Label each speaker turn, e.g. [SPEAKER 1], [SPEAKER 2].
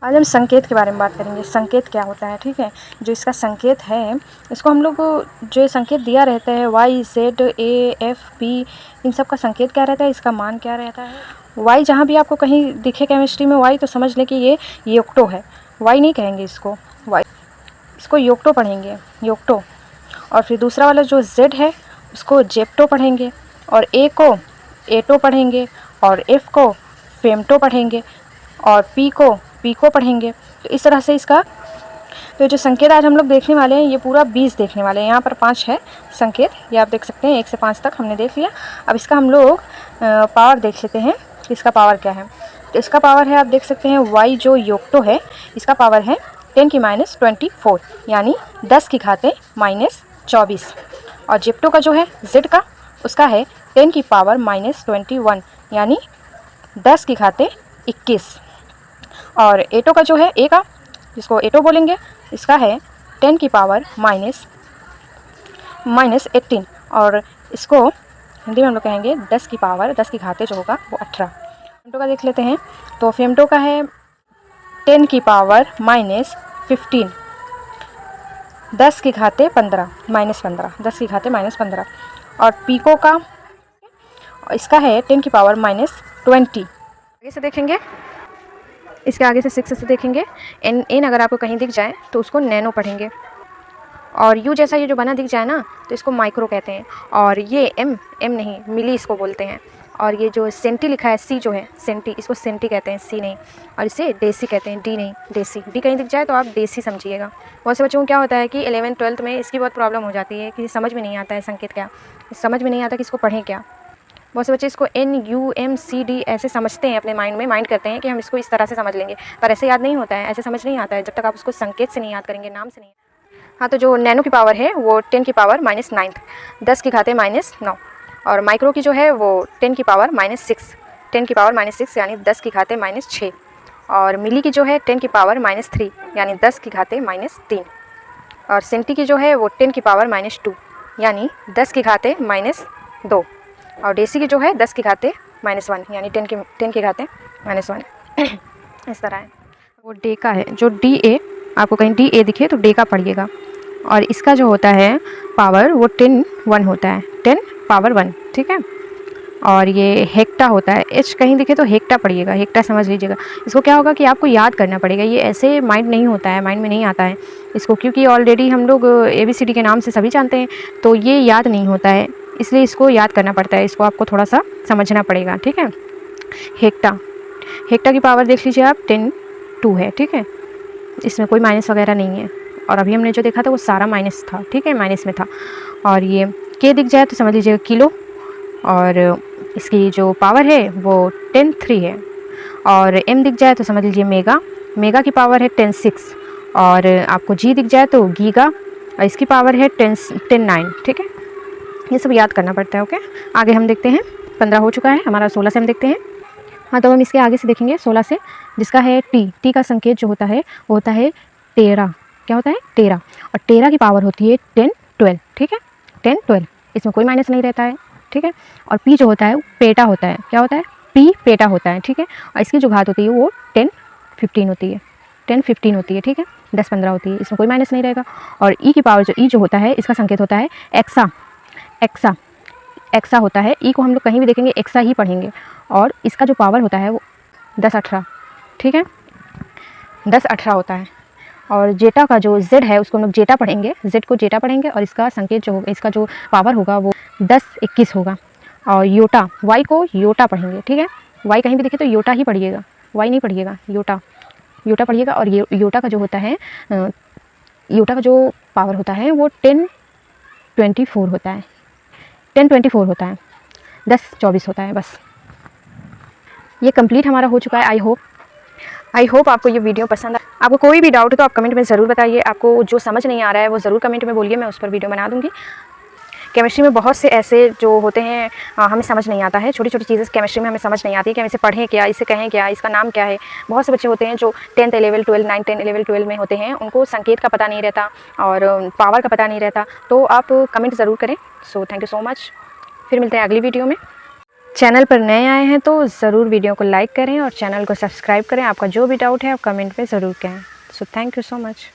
[SPEAKER 1] आज हम संकेत के बारे में बात करेंगे। संकेत क्या होता है, ठीक है। जो इसका संकेत है, इसको हम लोग जो संकेत दिया रहता है y, z, a, f, p, इन सब का संकेत क्या रहता है, इसका मान क्या रहता है। y जहाँ भी आपको कहीं दिखे केमिस्ट्री में y, तो समझ लें कि ये योक्टो है। y नहीं कहेंगे इसको, y इसको योक्टो पढ़ेंगे, योक्टो। और फिर दूसरा वाला जो z है उसको जेप्टो पढ़ेंगे, और a को एटो पढ़ेंगे, और f को फेमटो पढ़ेंगे, और p को पीको पढ़ेंगे। तो इस तरह से इसका तो जो संकेत आज हम लोग देखने वाले हैं, ये पूरा 20 देखने वाले हैं। यहाँ पर 5 है संकेत, ये आप देख सकते हैं। 1 से 5 तक हमने देख लिया। अब इसका हम लोग पावर देख लेते हैं कि इसका पावर क्या है। तो इसका पावर है, आप देख सकते हैं, y जो योक्टो है इसका पावर है 10⁻24, यानी 10 की घाते -24। और जिप्टो का जो है z का, उसका है 10⁻21, यानी 10 की घाते 21। और एटो का जो है ए का, जिसको एटो बोलेंगे, इसका है 10⁻18, और इसको हिंदी में हम लोग कहेंगे 10 की पावर 10 की घाते जो होगा वो 18। फेमटो का देख लेते हैं। तो फेमटो का है 10⁻15, 10 की घाते 15, -15, 10 की घाते -15। और पीको का इसका है 10⁻20। आगे से देखेंगे, इसके आगे से 6 से देखेंगे। एन अगर आपको कहीं दिख जाए तो उसको नैनो पढ़ेंगे। और यू जैसा ये जो बना दिख जाए ना, तो इसको माइक्रो कहते हैं। और ये एम नहीं, मिली इसको बोलते हैं। और ये जो सेंटी लिखा है, सी जो है सेंटी, इसको सेंटी कहते हैं, सी नहीं। और इसे डेसी कहते हैं, डी नहीं, डेसी। डी कहीं दिख जाए तो आप डेसी समझिएगा। बहुत से बच्चों को क्या होता है कि 11th 12th में इसकी बहुत प्रॉब्लम हो जाती है कि समझ में नहीं आता है संकेत क्या, समझ में नहीं आता कि इसको पढ़ें क्या। बहुत से बच्चे इसको NUMCD ऐसे समझते हैं अपने माइंड में, माइंड करते हैं कि हम इसको इस तरह से समझ लेंगे, पर ऐसे याद नहीं होता है, ऐसे समझ नहीं आता है जब तक आप उसको संकेत से नहीं याद करेंगे, नाम से नहीं। हाँ, तो जो नैनो की पावर है वो 10⁻9, 10 की घाते -9। और माइक्रो की जो है वो 10⁻6, 10⁻6 यानी 10 की घाते -6। और मिली की जो है 10⁻3, यानी 10 की घाते -3। और सेंटी की जो है वो 10⁻2, यानी 10 की घाते -2। और डेसी की जो है 10 की घाते -1, यानी 10 की घाते -1। इस तरह है। वो डे का है, जो DA, आपको कहीं DA दिखे तो डे का पढ़िएगा। और इसका जो होता है पावर वो 10⁻1 होता है, 10⁻1, ठीक है। और ये हेक्टा होता है, H कहीं दिखे तो हेक्टा पढ़िएगा, हेक्टा समझ लीजिएगा। इसको क्या होगा कि आपको याद करना पड़ेगा, ये ऐसे माइंड नहीं होता है, माइंड में नहीं आता है इसको, क्योंकि ऑलरेडी हम लोग ABCD के नाम से सभी जानते हैं, तो ये याद नहीं होता है, इसलिए इसको याद करना पड़ता है, इसको आपको थोड़ा सा समझना पड़ेगा, ठीक है। हेक्टा की पावर देख लीजिए आप, 10⁻2 है, ठीक है। इसमें कोई माइनस वगैरह नहीं है। और अभी हमने जो देखा था वो सारा माइनस था, ठीक है, माइनस में था। और ये के दिख जाए तो समझ लीजिएगा किलो। और इसकी जो पावर है वो 10⁻3 है। और एम दिख जाए तो समझ लीजिए मेगा की पावर है 10⁻6। और आपको जी दिख जाए तो गीगा, और इसकी पावर है 10⁻9, ठीक है। ये सब याद करना पड़ता है, ओके। आगे हम देखते हैं, 15 हो चुका है हमारा, 16 से हम देखते हैं। हाँ, तो हम इसके आगे से देखेंगे 16 से, जिसका है टी का संकेत जो होता है वो होता है 13। क्या होता है? 13। और 13 की पावर होती है 10⁻12, ठीक है, 10⁻12, इसमें कोई माइनस नहीं रहता है, ठीक है। और पी जो होता है वो पेटा होता है। क्या होता है? पी पेटा होता है, ठीक है। और इसकी जो घात होती है वो 10⁻15 होती है, 10⁻15 होती है, ठीक है, 10-15 होती है, इसमें कोई माइनस नहीं रहेगा। और ई की पावर जो होता है, इसका संकेत होता है एक्सा होता है। ई को हम लोग कहीं भी देखेंगे एक्सा ही पढ़ेंगे। और इसका जो पावर होता है वो 10-18, ठीक है, 10-18 होता है। और जेटा का जो Z है उसको हम लोग जेटा पढ़ेंगे, Z को जेटा पढ़ेंगे। और इसका संकेत जो होगा, इसका जो पावर होगा वो 10-21 होगा। और योटा, Y को योटा पढ़ेंगे, ठीक है। Y कहीं भी देखे तो योटा ही पढ़िएगा, Y नहीं पढ़िएगा, योटा पढ़िएगा। और ये योटा का जो होता है, योटा का जो पावर होता है वो 10⁻24 होता है, 10⁻24 होता है, 10-24 होता है, बस। ये कंप्लीट हमारा हो चुका है। आई होप आपको ये वीडियो पसंद आए। आपको कोई भी डाउट है तो आप कमेंट में ज़रूर बताइए। आपको जो समझ नहीं आ रहा है वो ज़रूर कमेंट में बोलिए, मैं उस पर वीडियो बना दूँगी। केमिस्ट्री में बहुत से ऐसे जो होते हैं हमें समझ नहीं आता है, छोटी छोटी चीज़ें केमिस्ट्री में हमें समझ नहीं आती है कि हम इसे पढ़ें क्या, इसे कहें क्या, इसका नाम क्या है। बहुत से बच्चे होते हैं जो 10th 11 12 9 10 11 12 में होते हैं, उनको संकेत का पता नहीं रहता और पावर का पता नहीं रहता। तो आप कमेंट ज़रूर करें। So thank you so much. फिर मिलते हैं अगली वीडियो में। चैनल पर नए आए हैं तो ज़रूर वीडियो को लाइक करें और चैनल को सब्सक्राइब करें। आपका जो भी डाउट है आप कमेंट में ज़रूर कहें। So thank you so much.